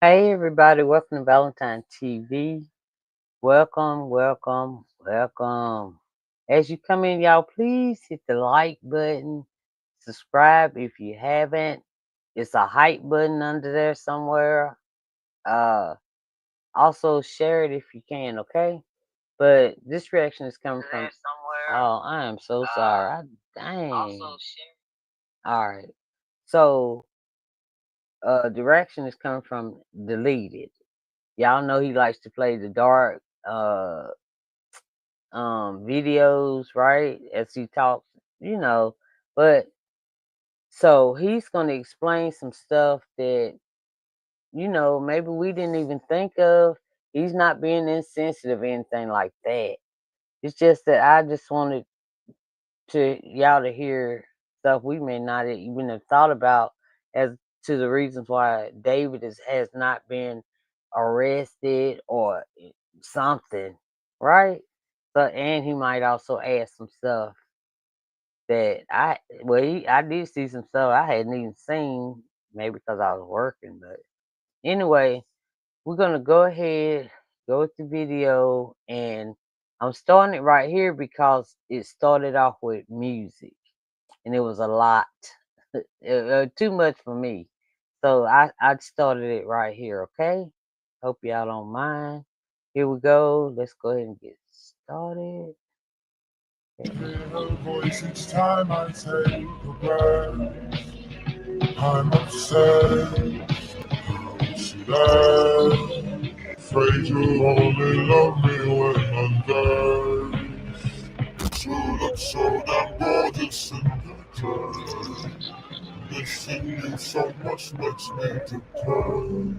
Hey everybody, welcome to Valentine TV. Welcome, welcome, welcome. As you come in, y'all, please hit the like button. Subscribe if you haven't. It's a hype button under there somewhere. Uh Also share it if you can, okay? But this reaction is coming from Oh, I am so sorry. Dang. Alright. So direction is coming from deleted. Y'all know he likes to play the dark videos, right? As he talks, you know. But so he's gonna explain some stuff that, maybe we didn't even think of. He's not being insensitive or anything like that. It's just that I just wanted to y'all to hear stuff we may not even have thought about as to the reasons why David has not been arrested or something, right? So, and he might also add some stuff that I did see some stuff I hadn't even seen, maybe because I was working. But anyway, we're gonna go ahead, go with the video, and I'm starting it right here because it started off with music, and it was a lot, too much for me. So I started it right here. Okay, hope y'all don't mind. Here we go. Let's go ahead and get started. Hear her voice each time I take a breath. I'm upset. She left. Afraid you'll only love me when I'm dead. But you look so damn gorgeous in your dress. Missing you so much makes me depressed.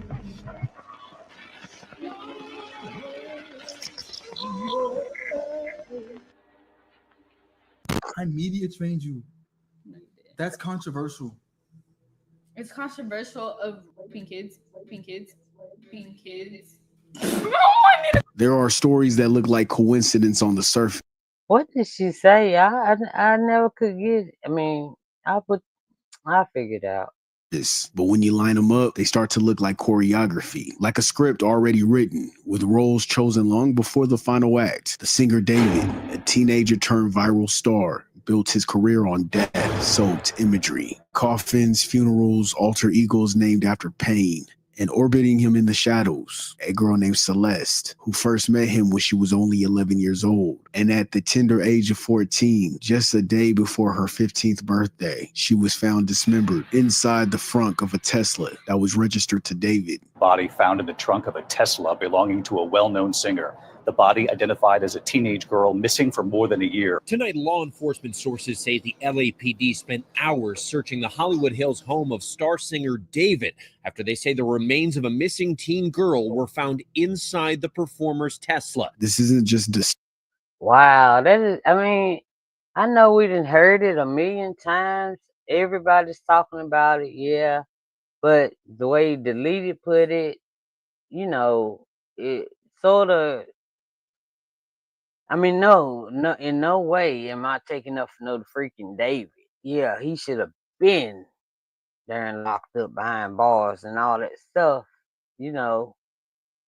I media trained you. That's controversial. It's controversial of raping kids, raping kids, raping kids. There are stories that look like coincidence on the surface, What did she say? I never could get. I mean, I figured out. but when you line them up, they start to look like choreography, like a script already written, with roles chosen long before the final act. The singer David, a teenager turned viral star, built his career on death-soaked imagery, coffins, funerals, alter egos named after pain. And orbiting him in the shadows, a girl named Celeste, who first met him when she was only 11 years old. And at the tender age of 14, just a day before her 15th birthday, she was found dismembered inside the frunk of a Tesla that was registered to David. Body found in the trunk of a Tesla belonging to a well-known singer. The body identified as a teenage girl missing for more than a year. Tonight, law enforcement sources say the LAPD spent hours searching the Hollywood Hills home of star singer David after they say the remains of a missing teen girl were found inside the performer's Tesla. This isn't just Wow, that is. I mean, I know we done heard it a million times. Everybody's talking about it, yeah. But the way Deleted put it, it sort of. I mean, no, in no way am I taking up for no freaking David. Yeah, he should have been there and locked up behind bars and all that stuff. You know,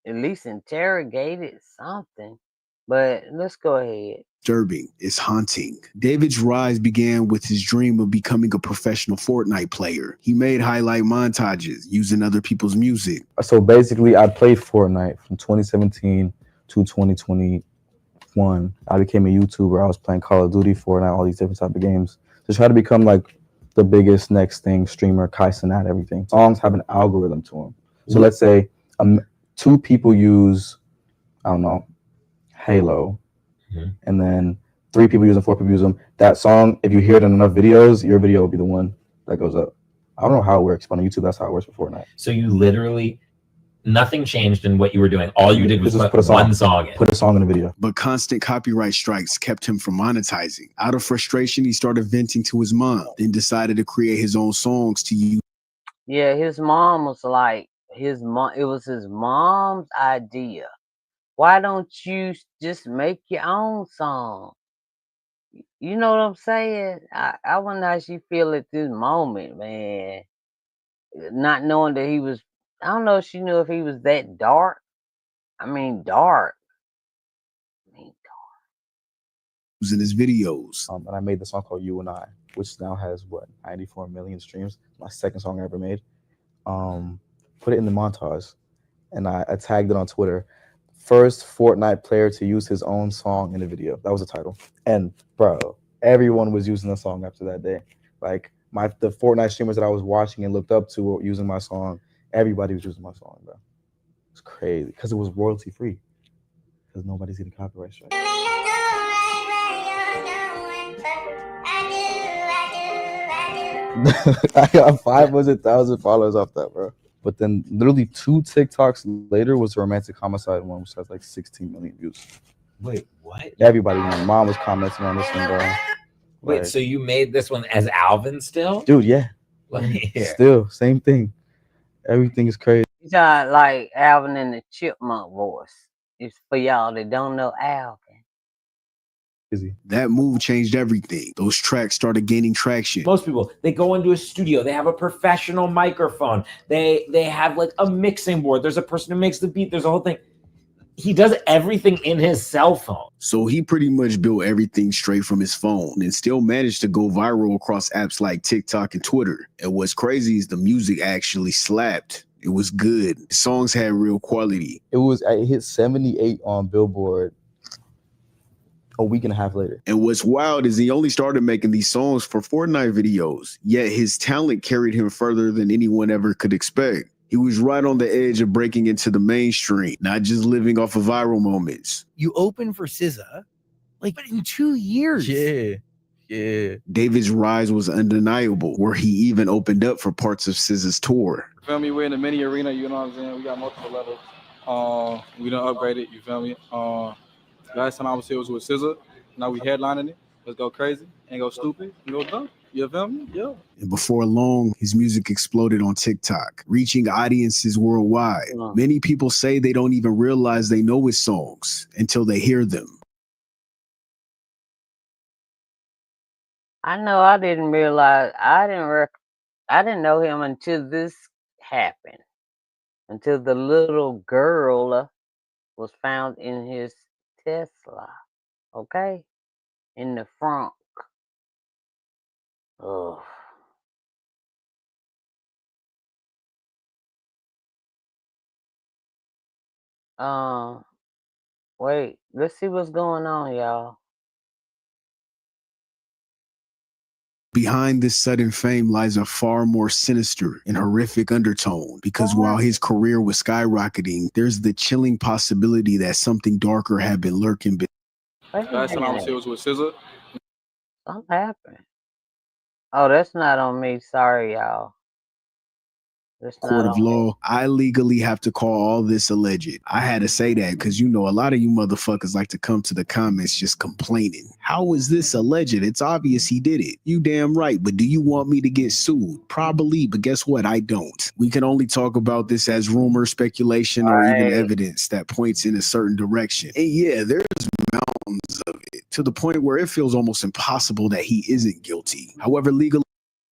at least interrogated something. But let's go ahead. disturbing, it's haunting. David's rise began with his dream of becoming a professional Fortnite player. He made highlight montages using other people's music. So basically, I played Fortnite from 2017 to 2021. I became a YouTuber. I was playing Call of Duty, Fortnite, all these different type of games to try to become like the biggest next thing streamer, Kai Cenat, everything. Songs have an algorithm to them. So let's say two people use, I don't know, Halo, and then 3 people use them, 4 people use them. That song, if you hear it in enough videos, your video will be the one that goes up. I don't know how it works, but on YouTube, that's how it works for Fortnite. So you literally, nothing changed in what you were doing. All you did was Just put one song in. Put a song in the video. But constant copyright strikes kept him from monetizing. Out of frustration, he started venting to his mom, then decided to create his own songs to use. Yeah, his mom was like his mom. It was his mom's idea. Why don't you just make your own song? You know what I'm saying? I wonder how she feel at this moment, man. Not knowing that he was I don't know if she knew if he was that dark. I mean, dark. I mean, in his videos. And I made the song called You and I, which now has what 94 million streams. My second song I ever made. Put it in the montage, and I tagged it on Twitter. First Fortnite player to use his own song in a video. That was the title. And bro, everyone was using the song after that day. Like the Fortnite streamers that I was watching and looked up to were using my song. Everybody was using my song, bro. It's crazy because it was royalty free. Because nobody's getting copyright strike. I got 500,000 followers off that, bro. But then literally 2 TikToks later was a romantic homicide one, which has like 16 million views. Wait, what? Everybody, my mom was commenting on this one, bro. Wait, so you made this one as Alvin still? Dude, yeah. Yeah. Still, same thing. Everything is crazy. you sound like Alvin in the Chipmunk voice. It's for y'all that don't know Alvin. That move changed everything. Those tracks started gaining traction. Most people, they go into a studio, they have a professional microphone, they have like a mixing board, there's a person who makes the beat, there's a whole thing. He does everything in his cell phone. So he pretty much built everything straight from his phone and still managed to go viral across apps like TikTok and Twitter. And what's crazy is the music actually slapped. It was good. The songs had real quality. It hit 78 on Billboard a week and a half later. And what's wild is he only started making these songs for Fortnite videos, yet his talent carried him further than anyone ever could expect. He was right on the edge of breaking into the mainstream, not just living off of viral moments. You open for SZA, like in 2 years. Yeah. David's rise was undeniable, where he even opened up for parts of SZA's tour. You feel me? We're in the mini arena, you know what I'm saying? We got multiple levels. We done upgraded, you feel me? Last time I was here was with SZA. Now we headlining it. Let's go crazy and go stupid and go dumb. You feel me? Yeah. And before long, his music exploded on TikTok, reaching audiences worldwide. Many people say they don't even realize they know his songs until they hear them. I know I didn't realize I didn't know him until this happened. Until the little girl was found in his Tesla. Okay? In the front. Ugh. Wait, let's see what's going on, y'all. Behind this sudden fame lies a far more sinister and horrific undertone, because while his career was skyrocketing, there's the chilling possibility that something darker had been lurking. Last time I was here was with SZA. Something happened. Oh, that's not on me. Sorry, y'all. Court of law, I legally have to call all this alleged. I had to say that because, you know, a lot of you motherfuckers like to come to the comments just complaining. How is this alleged? It's obvious he did it. You damn right, but do you want me to get sued? Probably, but guess what? I don't. We can only talk about this as rumor, speculation, or even evidence that points in a certain direction. And yeah, there's mountains of it, to the point where it feels almost impossible that he isn't guilty. However, legally.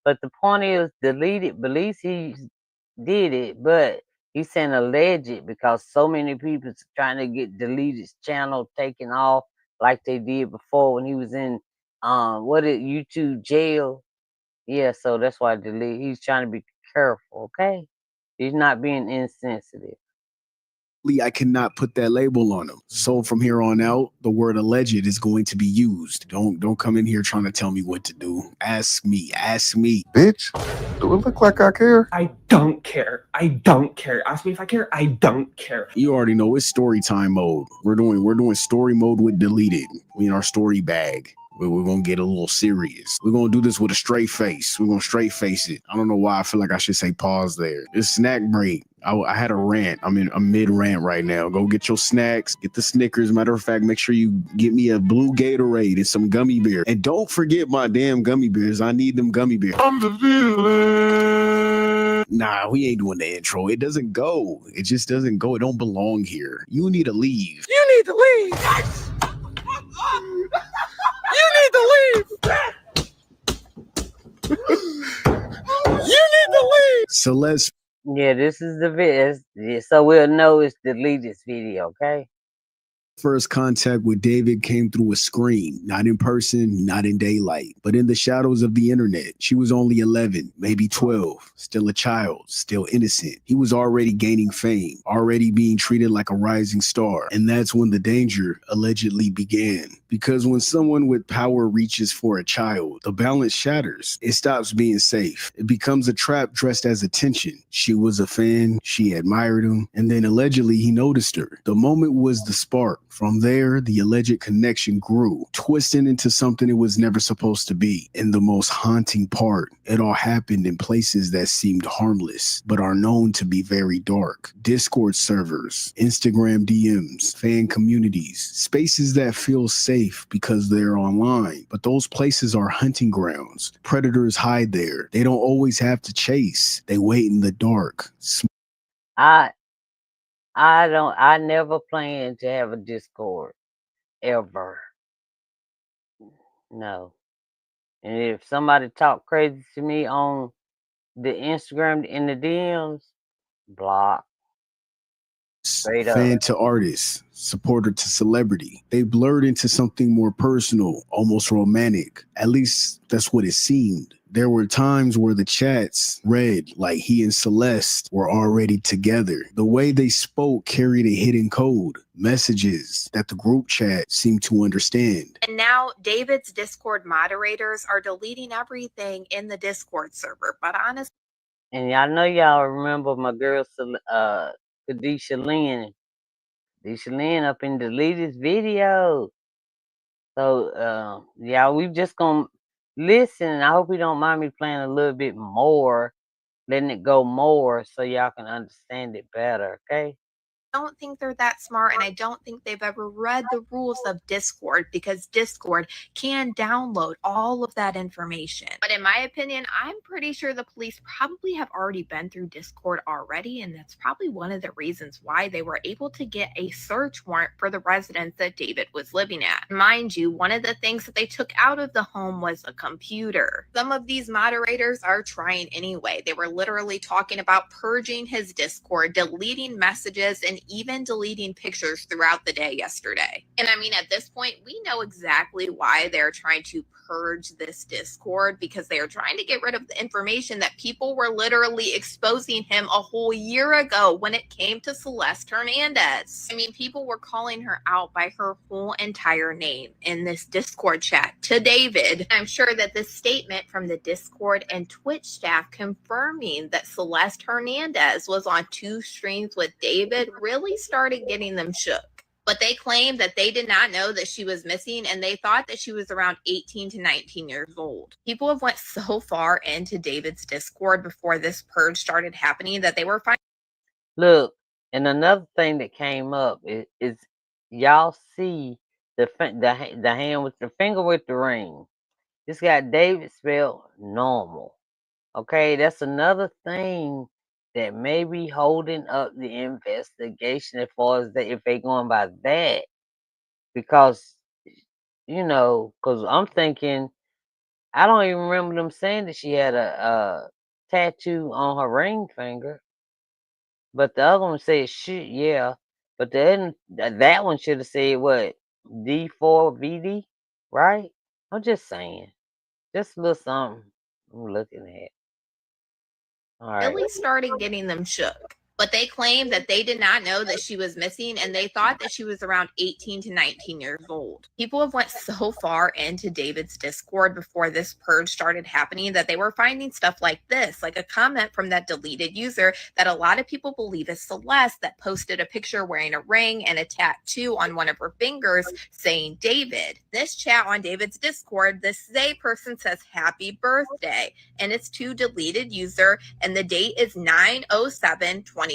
But the point is, deleted, believes he did it, but he's saying alleged because so many people trying to get deleted channel taken off like they did before when he was in YouTube jail. Yeah, so that's why he's trying to be careful, okay? He's not being insensitive. I cannot put that label on him. So from here on out, the word alleged is going to be used. Don't come in here trying to tell me what to do. Ask me. Bitch, do it look like I care? I don't care. Ask me if I care. I don't care. You already know it's story time mode. We're doing story mode with deleted. We in our story bag. We're going to get a little serious. We're going to do this with a straight face. We're going to straight face it. I don't know why I feel like I should say pause there. It's snack break. I had a rant. I'm in a mid rant right now. Go get your snacks, get the Snickers. Matter of fact, make sure you get me a blue Gatorade and some gummy bear. And don't forget my damn gummy bears. I need them gummy bears. I'm the villain. Nah, we ain't doing the intro. It doesn't go. It just doesn't go. It don't belong here. You need to leave. You need to leave. Yes! You need to leave. You need to leave. So let's Yeah, this is the video. Yeah, so we'll know it's deleted video, okay? First contact with David came through a screen, not in person, not in daylight, but in the shadows of the internet. She was only 11, maybe 12, still a child, still innocent. He was already gaining fame, already being treated like a rising star. And that's when the danger allegedly began. Because when someone with power reaches for a child, the balance shatters. It stops being safe. It becomes a trap dressed as attention. She was a fan, she admired him, and then allegedly he noticed her. The moment was the spark. From there, the alleged connection grew, twisting into something it was never supposed to be. And the most haunting part, it all happened in places that seemed harmless, but are known to be very dark. Discord servers, Instagram DMs, fan communities, spaces that feel safe because they're online. But those places are hunting grounds. Predators hide there. They don't always have to chase. They wait in the dark. I never plan to have a Discord. Ever. No. And if somebody talk crazy to me on the Instagram in the DMs, block. Straight up. Fan to artist, supporter to celebrity. They blurred into something more personal, almost romantic. At least that's what it seemed. There were times where the chats read like he and Celeste were already together. The way they spoke carried a hidden code, messages that the group chat seemed to understand. And now David's Discord moderators are deleting everything in the Discord server. But honestly, And y'all know y'all remember my girl Kadisha Lynn. Kadisha Lynn up in the latest video. So yeah, we just gonna listen. I hope you don't mind me playing a little bit more, letting it go more so y'all can understand it better, okay? I don't think they're that smart, and I don't think they've ever read the rules of Discord, because Discord can download all of that information. But in my opinion, I'm pretty sure the police probably have already been through Discord already, and that's probably one of the reasons why they were able to get a search warrant for the residence that David was living at. Mind you, one of the things that they took out of the home was a computer. Some of these moderators are trying anyway. They were literally talking about purging his Discord, deleting messages, and even deleting pictures throughout the day yesterday. And I mean, at this point, we know exactly why they're trying to purge this Discord, because they are trying to get rid of the information that people were literally exposing him a whole year ago when it came to Celeste Hernandez. I mean, people were calling her out by her whole entire name in this Discord chat to David. I'm sure that this statement from the Discord and Twitch staff confirming that Celeste Hernandez was on 2 streams with David really started getting them shook. But they claimed that they did not know that she was missing, and they thought that she was around 18 to 19 years old. People have went so far into David's Discord before this purge started happening that they were finding. Look, and another thing that came up is y'all see the hand with the finger with the ring. This got David spelled normal. Okay, that's another thing that may be holding up the investigation as far as if they going by that. Because, because I'm thinking, I don't even remember them saying that she had a tattoo on her ring finger. But the other one said shit, yeah. But that one should have said what? D4VD, right? I'm just saying. Just a little something I'm looking at. All right. Really started getting them shook. But they claimed that they did not know that she was missing, and they thought that she was around 18 to 19 years old. People have went so far into David's Discord before this purge started happening that they were finding stuff like this, like a comment from that deleted user that a lot of people believe is Celeste, that posted a picture wearing a ring and a tattoo on one of her fingers saying David. This chat on David's Discord, this is a person says happy birthday, and it's to deleted user, and the date is 9/07/2022,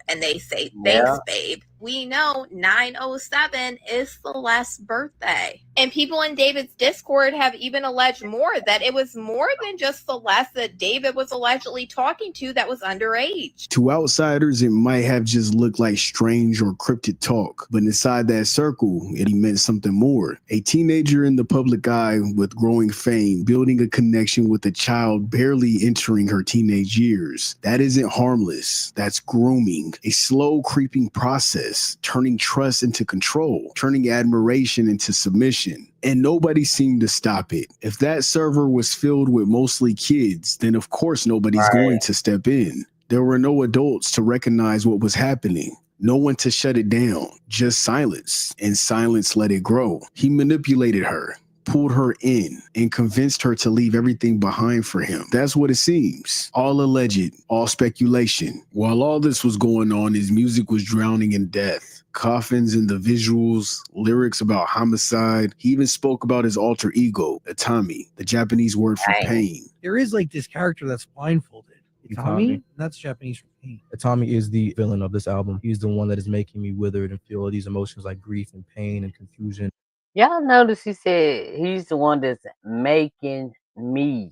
and they say thanks, babe. we know 907 is Celeste's birthday. And people in David's Discord have even alleged more, that it was more than just Celeste that David was allegedly talking to that was underage. To outsiders, it might have just looked like strange or cryptic talk, but inside that circle, it meant something more. A teenager in the public eye with growing fame, building a connection with a child barely entering her teenage years. That isn't harmless. That's grooming, a slow creeping process, turning trust into control, turning admiration into submission. And nobody seemed to stop it. If that server was filled with mostly kids, then of course nobody's going to step in. There were no adults to recognize what was happening. No one to shut it down, just silence, and silence let it grow. He manipulated her, pulled her in, and convinced her to leave everything behind for him. That's what it seems. All alleged, all speculation. While all this was going on, his music was drowning in death. Coffins and the visuals, lyrics about homicide. He even spoke about his alter ego, Itami, the Japanese word for pain. There is like this character that's blindfolded. Tommy? That's Japanese for pain. Tommy is the villain of this album. He's the one that is making me withered and feel these emotions like grief and pain and confusion. Y'all notice he said he's the one that's making me.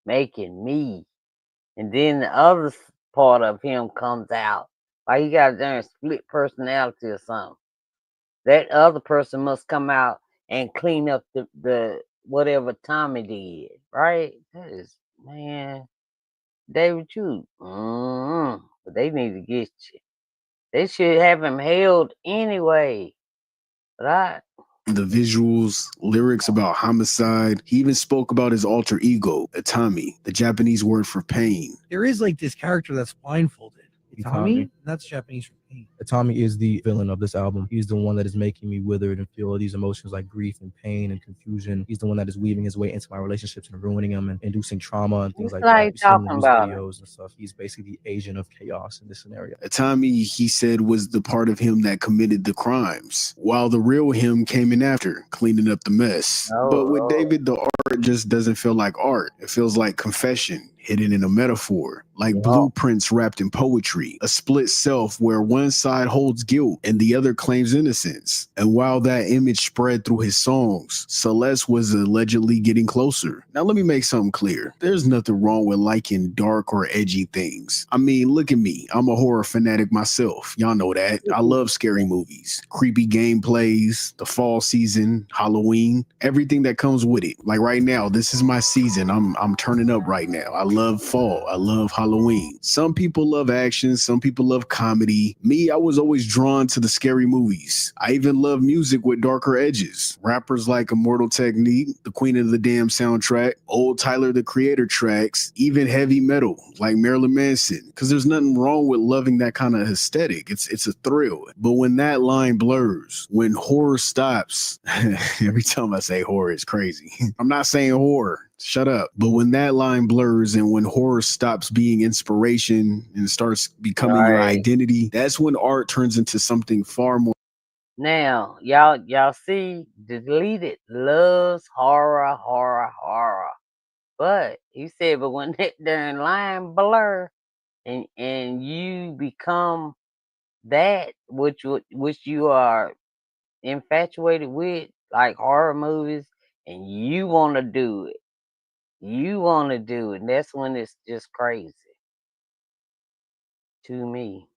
And then the other part of him comes out. Like he got a damn split personality or something. That other person must come out and clean up the whatever Tommy did, right? That is, man, David, you. But they need to get you. They should have him held anyway. Right? The visuals, lyrics about homicide. He even spoke about his alter ego, Itami, the Japanese word for pain. There is like this character that's blindfolded. Tommy? That's Japanese for pain. Tommy is the villain of this album. He's the one that is making me withered and feel these emotions like grief and pain and confusion. He's the one that is weaving his way into my relationships and ruining them and inducing trauma and things like that. You see him in the music videos and stuff. He's basically the agent of chaos in this scenario. Itami, he said, was the part of him that committed the crimes, while the real him came in after, cleaning up the mess. But with David, the art just doesn't feel like art. It feels like confession, hidden in a metaphor, like blueprints wrapped in poetry, a split self where one side holds guilt and the other claims innocence. And while that image spread through his songs, Celeste was allegedly getting closer. Now let me make something clear. There's nothing wrong with liking dark or edgy things. I mean, look at me. I'm a horror fanatic myself. Y'all know that. I love scary movies, creepy gameplays, the fall season, Halloween, everything that comes with it. Like right now, this is my season. I'm turning up right now. I love fall. I love Halloween. Some people love action. Some people love comedy. Me, I was always drawn to the scary movies. I even love music with darker edges. Rappers like Immortal Technique, the Queen of the Damn soundtrack, old Tyler the Creator tracks, even heavy metal like Marilyn Manson. Because there's nothing wrong with loving that kind of aesthetic. It's a thrill. But when that line blurs, when horror stops, every time I say horror, it's crazy. I'm not saying horror. Shut up. But when that line blurs and when horror stops being inspiration and starts becoming your identity, that's when art turns into something far more. Now, y'all see, Deleted loves horror. But he said, but when that darn line blur and you become that which you are infatuated with, like horror movies, and you want to do it. And that's when it's just crazy to me.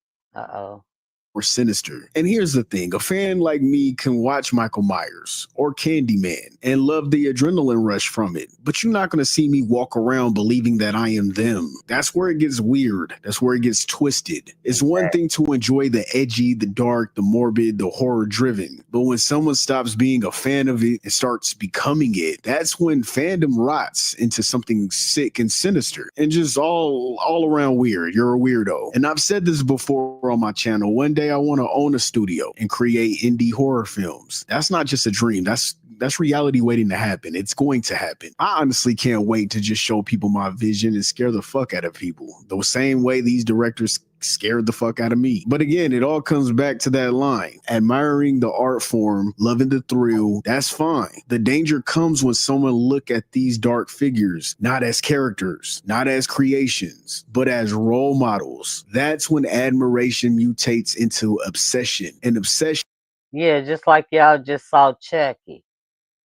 Or sinister. And here's the thing, a fan like me can watch Michael Myers or Candyman and love the adrenaline rush from it, but you're not going to see me walk around believing that I am them. That's where it gets weird. That's where it gets twisted. It's one thing to enjoy the edgy, the dark, the morbid, the horror driven, but when someone stops being a fan of it and starts becoming it, that's when fandom rots into something sick and sinister and just all around weird. You're a weirdo. And I've said this before on my channel. One day I want to own a studio and create indie horror films. That's not just a dream. That's that's reality waiting to happen. It's going to happen. I honestly can't wait to just show people my vision and scare the fuck out of people. The same way these directors scared the fuck out of me. But again, it all comes back to that line. Admiring the art form, loving the thrill, that's fine. The danger comes when someone look at these dark figures, not as characters, not as creations, but as role models. That's when admiration mutates into obsession. And obsession. Yeah, just like y'all just saw Chucky.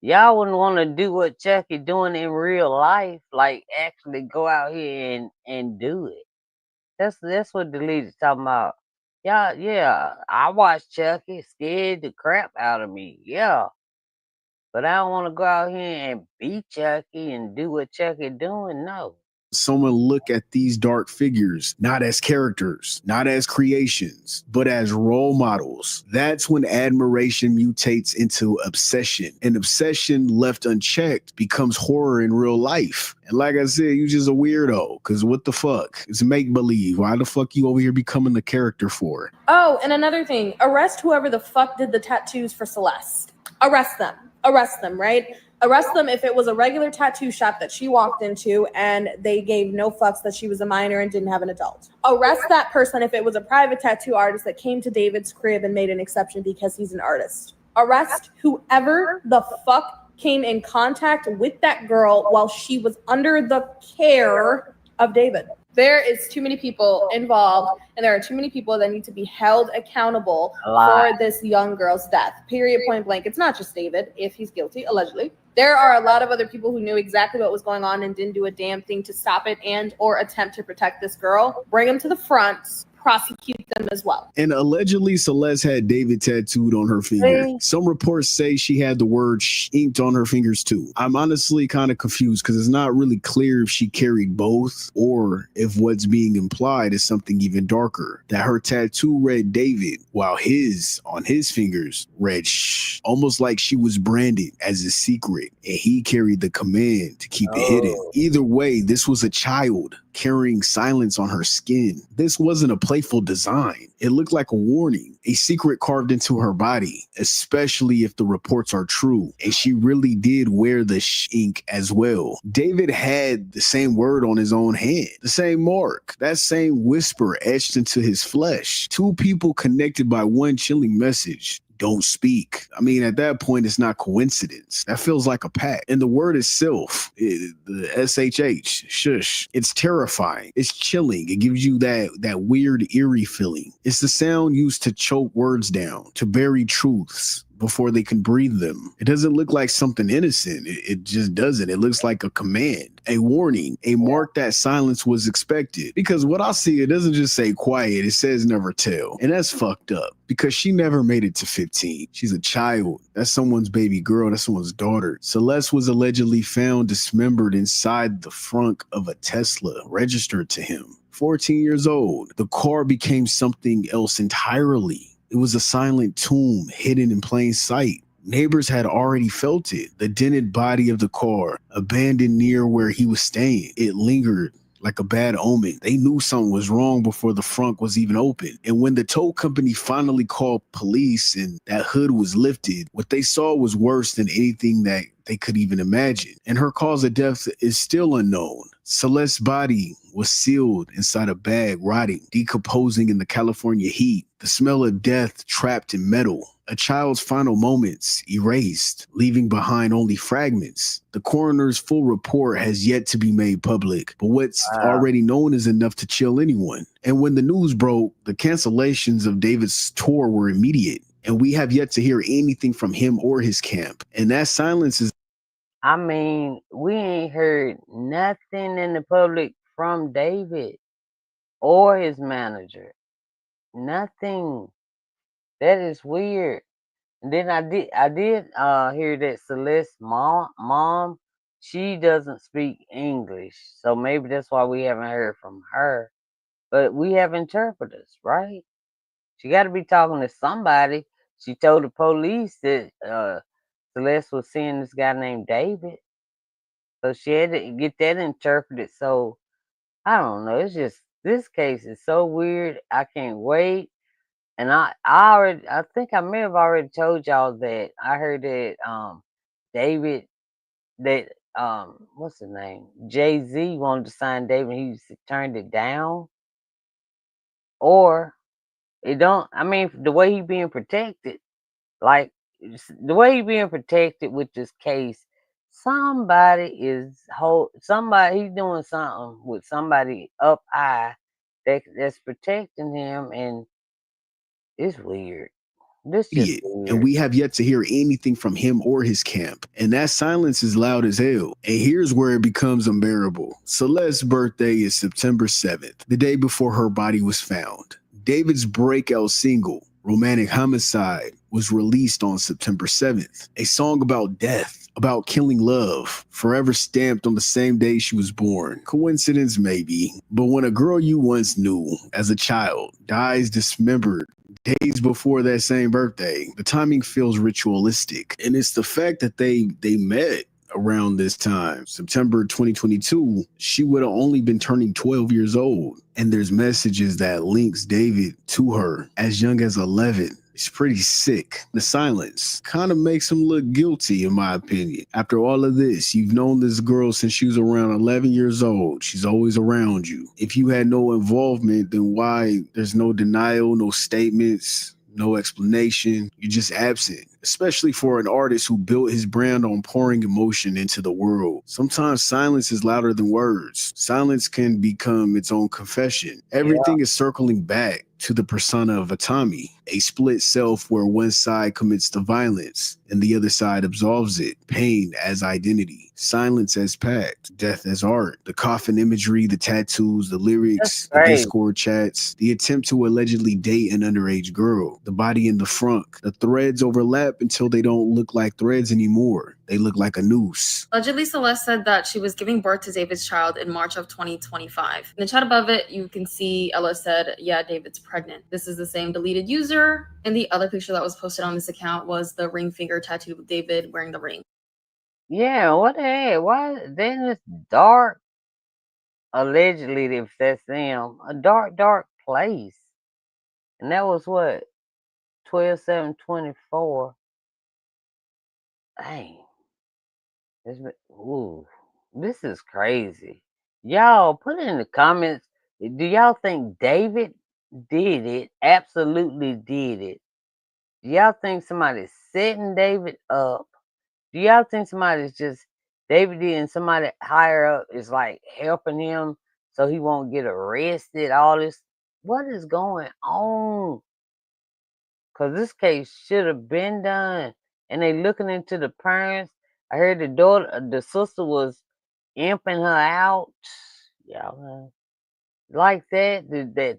Y'all wouldn't want to do what Chucky doing in real life, like actually go out here and do it. That's what Deleted talking about. Yeah, I watched Chucky, it scared the crap out of me. Yeah. But I don't want to go out here and beat Chucky and do what Chucky doing. No. Someone look at these dark figures not as characters, not as creations, but as role models. That's when admiration mutates into obsession. And obsession left unchecked becomes horror in real life. And like I said, you just a weirdo, because what the fuck? It's make-believe. Why the fuck you over here becoming the character for? Oh, and another thing, arrest whoever the fuck did the tattoos for Celeste. Arrest them, right? Arrest them if it was a regular tattoo shop that she walked into and they gave no fucks that she was a minor and didn't have an adult. Arrest that person if it was a private tattoo artist that came to David's crib and made an exception because he's an artist. Arrest whoever the fuck came in contact with that girl while she was under the care of David. There is too many people involved, and there are too many people that need to be held accountable for this young girl's death. Period, point blank. It's not just David, if he's guilty, allegedly. There are a lot of other people who knew exactly what was going on and didn't do a damn thing to stop it and or attempt to protect this girl. Bring them to the front, prosecute them as well. And allegedly, Celeste had David tattooed on her finger. Some reports say she had the word inked on her fingers too. I'm honestly kind of confused because it's not really clear if she carried both or if what's being implied is something even darker. That her tattoo read David while on his fingers read shh, almost like she was branded as a secret and he carried the command to keep it hidden. Either way, this was a child carrying silence on her skin. This wasn't a playful design. It looked like a warning, a secret carved into her body, especially if the reports are true. And she really did wear the ink as well. David had the same word on his own hand, the same mark, that same whisper etched into his flesh. Two people connected by one chilling message. Don't speak. I mean, at that point, it's not coincidence. That feels like a pact. And the word itself, the SHH, shush, it's terrifying. It's chilling. It gives you that weird, eerie feeling. It's the sound used to choke words down, to bury truths before they can breathe them. It doesn't look like something innocent. It just doesn't. It looks like a command, a warning, a mark that silence was expected. Because what I see, it doesn't just say quiet, it says never tell. And that's fucked up because she never made it to 15. She's a child. That's someone's baby girl. That's someone's daughter. Celeste was allegedly found dismembered inside the frunk of a Tesla registered to him. 14 years old. The car became something else entirely. It was a silent tomb hidden in plain sight. Neighbors had already felt it. The dented body of the car, abandoned near where he was staying. It lingered like a bad omen. They knew something was wrong before the front was even open. And when the tow company finally called police and that hood was lifted, what they saw was worse than anything that they could even imagine. And her cause of death is still unknown. Celeste's body was sealed inside a bag, rotting, decomposing in the California heat. The smell of death trapped in metal. A child's final moments erased, leaving behind only fragments. The coroner's full report has yet to be made public, but what's already known is enough to chill anyone. And when the news broke, the cancellations of David's tour were immediate, and we have yet to hear anything from him or his camp. And that silence is... I mean, we ain't heard nothing in the public from David or his manager. Nothing. That is weird. And then I did hear that Celeste's mom, she doesn't speak English. So maybe that's why we haven't heard from her. But we have interpreters, right? She got to be talking to somebody. She told the police that Celeste was seeing this guy named David. So she had to get that interpreted. So I don't know. It's just, this case is so weird. I can't wait. And I think I may have already told y'all that I heard that David, that what's his name? Jay-Z wanted to sign David, he turned it down, or it don't. I mean, the way he being protected, like the way he being protected with this case, somebody he's doing something with somebody up high that's protecting him, and it's weird. This just Idiot. And weird. we have yet to hear anything from him or his camp. And that silence is loud as hell. And here's where it becomes unbearable. Celeste's birthday is September 7th, the day before her body was found. David's breakout single, Romantic Homicide, was released on September 7th. A song about death, about killing love, forever stamped on the same day she was born. Coincidence, maybe. But when a girl you once knew as a child dies dismembered days before that same birthday, the timing feels ritualistic. And it's the fact that they met around this time, September 2022, she would have only been turning 12 years old. And there's messages that links David to her as young as 11. It's pretty sick. The silence kind of makes him look guilty, in my opinion. After all of this, you've known this girl since she was around 11 years old. She's always around you. If you had no involvement, then why there's no denial, no statements, no explanation? You're just absent, especially for an artist who built his brand on pouring emotion into the world. Sometimes silence is louder than words. Silence can become its own confession. Everything is circling back to the persona of Atami, a split self where one side commits the violence and the other side absolves it. Pain as identity, silence as pact, death as art. The coffin imagery, the tattoos, the lyrics, the Discord chats, the attempt to allegedly date an underage girl, the body in the front. The threads overlap until they don't look like threads anymore. They look like a noose. Allegedly, Celeste said that she was giving birth to David's child in March of 2025. In the chat above it, you can see Ella said, yeah, David's pregnant. This is the same deleted user. And the other picture that was posted on this account was the ring finger tattoo of David wearing the ring. Yeah, what the heck? Why then it's dark? Allegedly, if that's them, a dark place. And that was what? 12/7/24. Dang. This is crazy. Y'all put it in the comments. Do y'all think David did it? Absolutely did it. Do y'all think somebody's setting David up? Do y'all think somebody's just David did and somebody higher up is like helping him so he won't get arrested? All this. What is going on? Because this case should have been done. And they looking into the parents. I heard the sister was imping her out. Y'all like that.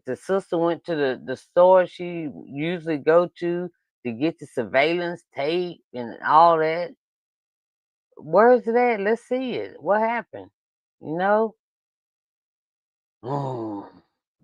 The sister went to the store she usually go to get the surveillance tape and all that. Where's it at? Let's see it. What happened? You know?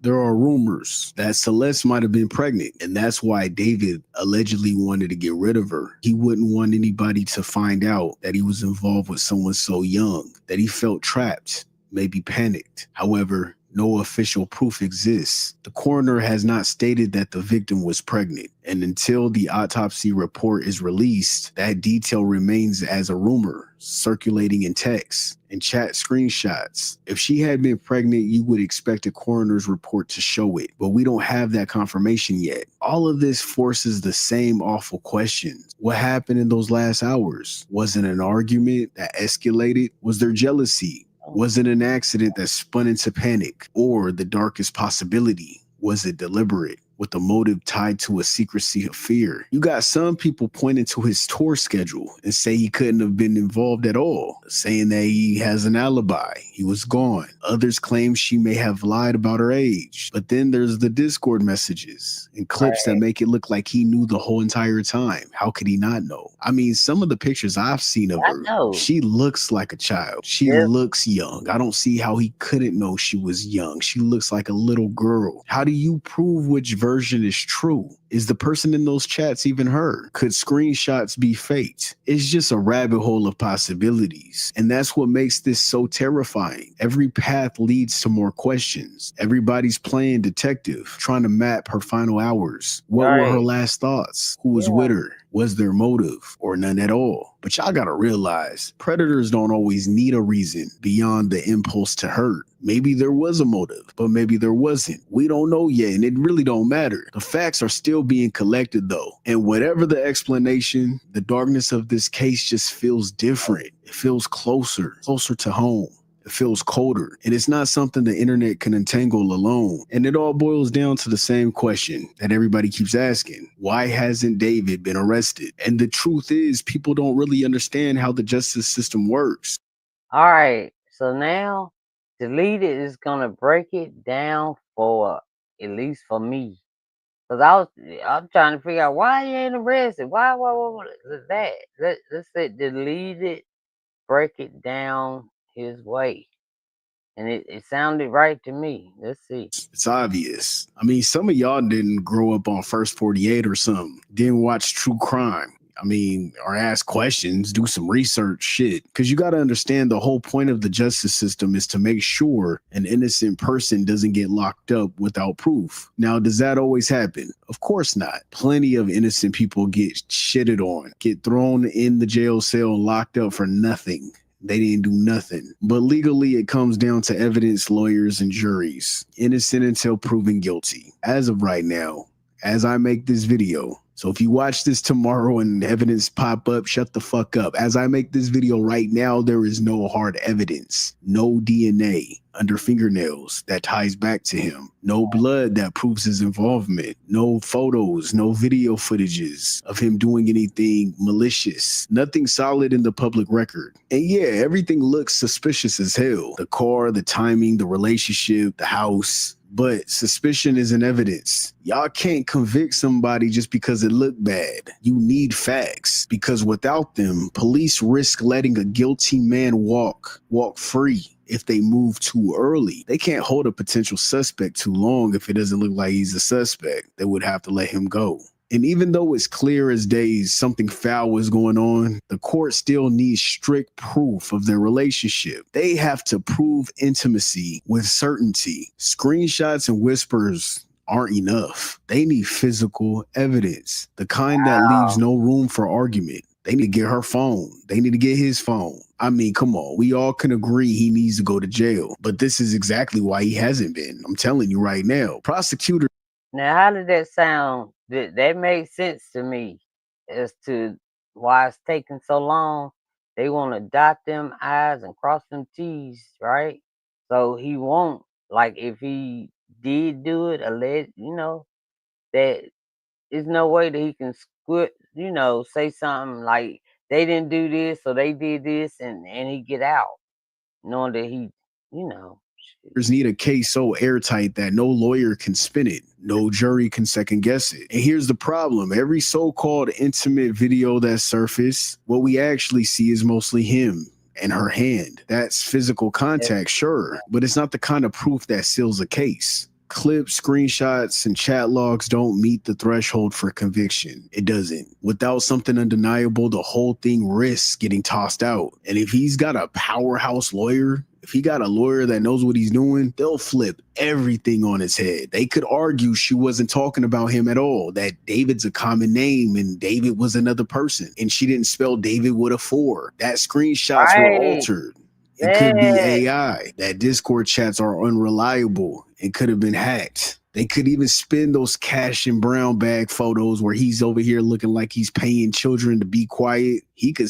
There are rumors that Celeste might have been pregnant, and that's why David allegedly wanted to get rid of her. He wouldn't want anybody to find out that he was involved with someone so young, that he felt trapped, maybe panicked. However, no official proof exists. The coroner has not stated that the victim was pregnant, and until the autopsy report is released, that detail remains as a rumor, circulating in text and chat screenshots. If she had been pregnant, you would expect a coroner's report to show it, but we don't have that confirmation yet. All of this forces the same awful questions. What happened in those last hours? Was it an argument that escalated? Was there jealousy? Was it an accident that spun into panic? Or the darkest possibility, was it deliberate, with a motive tied to a secrecy of fear? You got some people pointing to his tour schedule and say he couldn't have been involved at all, saying that he has an alibi, he was gone. Others claim she may have lied about her age. But then there's the Discord messages and clips that make it look like he knew the whole entire time. How could he not know? I mean, some of the pictures I've seen of her, she looks like a child. She looks young. I don't see how he couldn't know she was young. She looks like a little girl. How do you prove which version is true? Is the person in those chats even her? Could screenshots be faked? It's just a rabbit hole of possibilities. And that's what makes this so terrifying. Every path leads to more questions. Everybody's playing detective, trying to map her final hours. What were her last thoughts? Who was with her? Was there motive or none at all? But y'all gotta realize, predators don't always need a reason beyond the impulse to hurt. Maybe there was a motive, but maybe there wasn't. We don't know yet, and it really don't matter. The facts are still being collected though. And whatever the explanation, the darkness of this case just feels different. It feels closer to home. It feels colder, and it's not something the internet can untangle alone. And it all boils down to the same question that everybody keeps asking. Why hasn't David been arrested? And the truth is, people don't really understand how the justice system works. All right, so now Deleted is gonna break it down for at least for me. Cause I'm trying to figure out why he ain't arrested. Why that? Let's say Deleted break it down his way. And it sounded right to me. Let's see. It's obvious. I mean, some of y'all didn't grow up on First 48 or something. Didn't watch true crime. I mean, or ask questions, do some research, shit. Because you got to understand the whole point of the justice system is to make sure an innocent person doesn't get locked up without proof. Now, does that always happen? Of course not. Plenty of innocent people get shitted on, get thrown in the jail cell and locked up for nothing. They didn't do nothing. But legally, it comes down to evidence, lawyers, and juries. Innocent until proven guilty. As of right now, as I make this video. So if you watch this tomorrow and evidence pop up, shut the fuck up. As I make this video right now, there is no hard evidence. No DNA under fingernails that ties back to him. No blood that proves his involvement. No photos, no video footages of him doing anything malicious. Nothing solid in the public record. And yeah, everything looks suspicious as hell. The car, the timing, the relationship, the house. But suspicion isn't evidence. Y'all can't convict somebody just because it looked bad. You need facts, because without them, police risk letting a guilty man walk free if they move too early. They can't hold a potential suspect too long if it doesn't look like he's a suspect. They would have to let him go. And even though it's clear as day something foul was going on, the court still needs strict proof of their relationship. They have to prove intimacy with certainty. Screenshots and whispers aren't enough. They need physical evidence, the kind that leaves no room for argument. They need to get her phone. They need to get his phone. I mean, come on. We all can agree he needs to go to jail. But this is exactly why he hasn't been. I'm telling you right now. Prosecutor. Now, how did that sound? That made sense to me as to why it's taking so long. They want to dot them I's and cross them T's, right? So he won't, like, if he did do it, that there's no way that he can say something like they didn't do this or they did this and he get out, knowing that he, need a case so airtight that no lawyer can spin it. No jury can second guess it. And here's the problem. Every so-called intimate video that surfaced, what we actually see is mostly him and her hand. That's physical contact, sure, but it's not the kind of proof that seals a case. Clips, screenshots, and chat logs don't meet the threshold for conviction. It doesn't. Without something undeniable, the whole thing risks getting tossed out. And if he's got a powerhouse lawyer, if he got a lawyer that knows what he's doing, they'll flip everything on its head. They could argue she wasn't talking about him at all, that David's a common name and David was another person, and she didn't spell David with a 4. That screenshots were altered. It could be AI. That Discord chats are unreliable. It could have been hacked. They could even spin those cash and brown bag photos where he's over here looking like he's paying children to be quiet. They could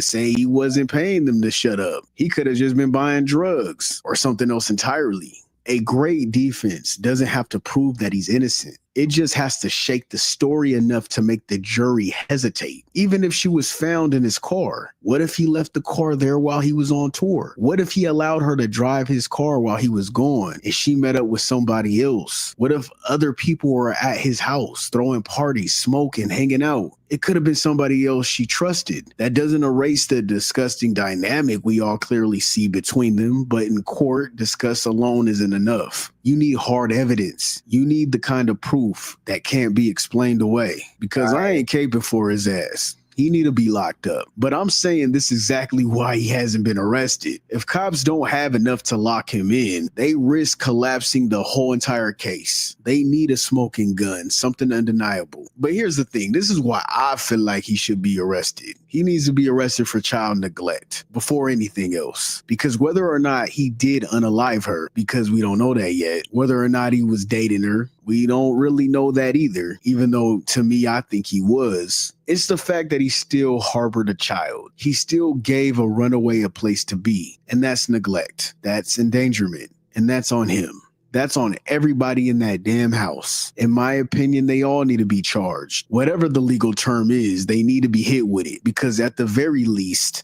say he wasn't paying them to shut up. He could have just been buying drugs or something else entirely. A great defense doesn't have to prove that he's innocent. It just has to shake the story enough to make the jury hesitate. Even if she was found in his car, what if he left the car there while he was on tour? What if he allowed her to drive his car while he was gone and she met up with somebody else? What if other people were at his house throwing parties, smoking, hanging out? It could have been somebody else she trusted. That doesn't erase the disgusting dynamic we all clearly see between them, but in court, disgust alone isn't enough. You need hard evidence. You need the kind of proof that can't be explained away. Because I ain't caping for his ass. He need to be locked up. But I'm saying this is exactly why he hasn't been arrested. If cops don't have enough to lock him in, they risk collapsing the whole entire case. They need a smoking gun, something undeniable. But here's the thing, this is why I feel like he should be arrested. He needs to be arrested for child neglect before anything else. Because whether or not he did unalive her, because we don't know that yet, whether or not he was dating her, we don't really know that either, even though to me, I think he was. It's the fact that he still harbored a child. He still gave a runaway a place to be. And that's neglect. That's endangerment. And that's on him. That's on everybody in that damn house. In my opinion, they all need to be charged. Whatever the legal term is, they need to be hit with it. Because at the very least,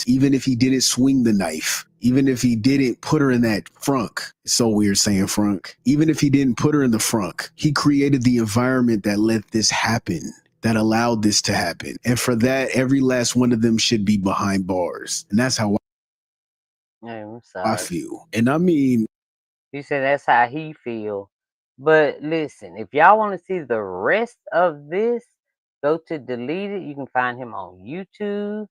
even if he didn't swing the knife, even if he didn't put her in that frunk, it's so weird saying frunk, even if he didn't put her in the frunk, he created the environment that let this happen, that allowed this to happen. And for that, every last one of them should be behind bars. And that's how I'm I sorry. feel. And I mean, He said that's how he feel. But listen, if y'all want to see the rest of this, go to Deleted. You can find him on YouTube.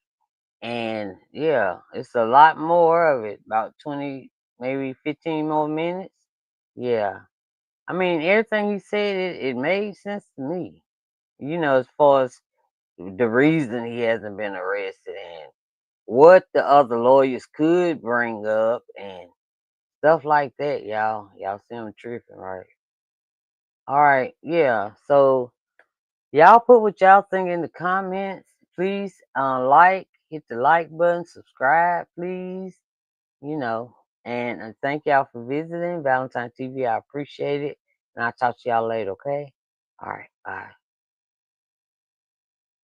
And yeah, it's a lot more of it. About 20, maybe 15 more minutes. Yeah. I mean, everything he said, it made sense to me. You know, as far as the reason he hasn't been arrested and what the other lawyers could bring up and stuff like that, y'all. Y'all see him tripping, right? All right, yeah. So y'all put what y'all think in the comments. Please hit the like button, subscribe, please. You know, and thank y'all for visiting Valentine TV. I appreciate it. And I'll talk to y'all later, okay? All right, bye.